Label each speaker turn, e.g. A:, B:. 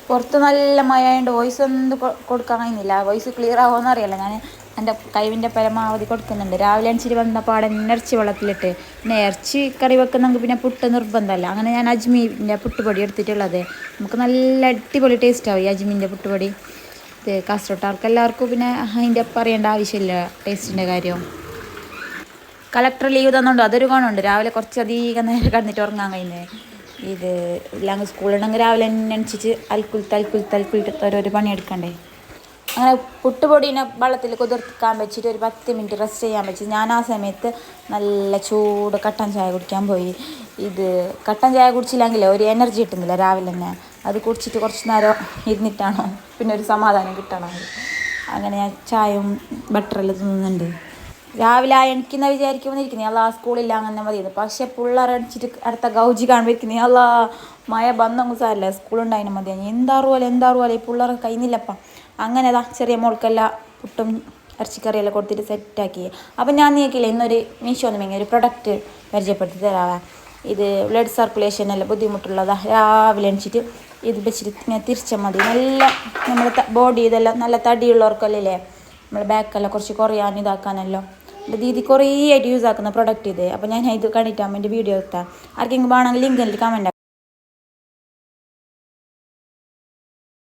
A: പുറത്ത് നല്ല മഴ ആയതുകൊണ്ട് വോയിസ് ഒന്നും കൊടുക്കാൻ കഴിയുന്നില്ല. വോയിസ് ക്ലിയർ ആവുമെന്ന് അറിയില്ല. ഞാൻ എൻ്റെ കഴിവിൻ്റെ പരമാവധി കൊടുക്കുന്നുണ്ട്. രാവിലെ എണീച്ചിട്ട് വന്ന പാടെ ഇറച്ചി വെള്ളത്തിലിട്ട്, പിന്നെ ഇറച്ചി കറി വെക്കുന്നെങ്കിൽ പിന്നെ പുട്ട് നിർബന്ധമല്ല. അങ്ങനെ ഞാൻ അജ്മീൻ്റെ പുട്ടുപൊടി എടുത്തിട്ടുള്ളത്. നമുക്ക് നല്ല അടിപൊളി ടേസ്റ്റ് ആവും ഈ അജ്മീൻ്റെ പുട്ടുപൊടി. ഇത് കാസർഗോട്ടാർക്ക് എല്ലാവർക്കും പിന്നെ അതിൻ്റെ പറയേണ്ട ആവശ്യമില്ല ടേസ്റ്റിൻ്റെ കാര്യം. കളക്ടർ ലീവ് തന്നുകൊണ്ട് അതൊരു ഗുണമുണ്ട്. രാവിലെ കുറച്ചധികം നേരം കിടന്നിട്ട് ഉറങ്ങാൻ കഴിയുന്നത്. ഇത് ഇല്ലെങ്കിൽ സ്കൂളുണ്ടെങ്കിൽ രാവിലെ എണീച്ചിട്ട് അൽക്കുലത്ത് ഓരോരോ പണിയെടുക്കണ്ടേ. അങ്ങനെ പുട്ടുപൊടീനെ വെള്ളത്തിൽ കുതിർക്കാൻ വെച്ചിട്ട് ഒരു 10 മിനിറ്റ് റെസ്റ്റ് ചെയ്യാൻ വെച്ച് ഞാൻ ആ സമയത്ത് നല്ല ചൂട് കട്ടൻ ചായ കുടിക്കാൻ പോയി. ഇത് കട്ടൻ ചായ കുടിച്ചില്ലെങ്കിലേ ഒരു എനർജി കിട്ടുന്നില്ല രാവിലെ തന്നെ. അത് കുടിച്ചിട്ട് കുറച്ച് നേരം ഇരുന്നിട്ടാണോ പിന്നെ ഒരു സമാധാനം കിട്ടണം. അങ്ങനെ ഞാൻ ചായയും ബട്ടറെല്ലാം തിന്നുന്നുണ്ട്. രാവിലെ എണിക്കുന്ന വിചാരിക്കുമ്പോൾ അല്ല സ്കൂളില്ല അങ്ങനെ മതിയെന്ന്. പക്ഷേ പിള്ളേരടിച്ചിട്ട് അടുത്ത ഗൗജി കാണുമ്പോൾ അല്ല മഴ ബന്ധം സാരല്ല സ്കൂളുണ്ടായിന് മതി. എന്താറുപോലെ ഈ പിള്ളേർ കഴിയുന്നില്ലപ്പം. അങ്ങനെ ചെറിയ മോൾക്കെല്ലാം പുട്ടും ഇറച്ചിക്കറിയെല്ലാം കൊടുത്തിട്ട് സെറ്റാക്കി. അപ്പം ഞാൻ നീക്കില്ല ഇന്നൊരു മീഷോന്ന് മേങ്ങിയ ഒരു പ്രൊഡക്റ്റ് പരിചയപ്പെടുത്തി തരാവേ. ഇത് ബ്ലഡ് സർക്കുലേഷൻ എല്ലാം ബുദ്ധിമുട്ടുള്ളതാ. രാവിലെ എണിച്ചിട്ട് ഇത് വെച്ചിട്ട് ഇങ്ങനെ തിരിച്ചാൽ മതി. നല്ല നമ്മൾ ബോഡി ഇതെല്ലാം നല്ല തടിയുള്ളവർക്കല്ലേ നമ്മൾ ബാക്കെല്ലാം കുറച്ച് കുറയാൻ ഇതാക്കാനല്ലോ ദീദി കുറേ ആയിട്ട് യൂസ് ആക്കുന്ന പ്രൊഡക്റ്റ് ഇത്. അപ്പോൾ ഞാൻ ഇത് കണ്ടിട്ടാകുമ്പോൾ എൻ്റെ വീഡിയോ എടുത്താൽ ആർക്കെങ്കിലും വേണമെങ്കിൽ ലിങ്ക് കമൻറ്റ്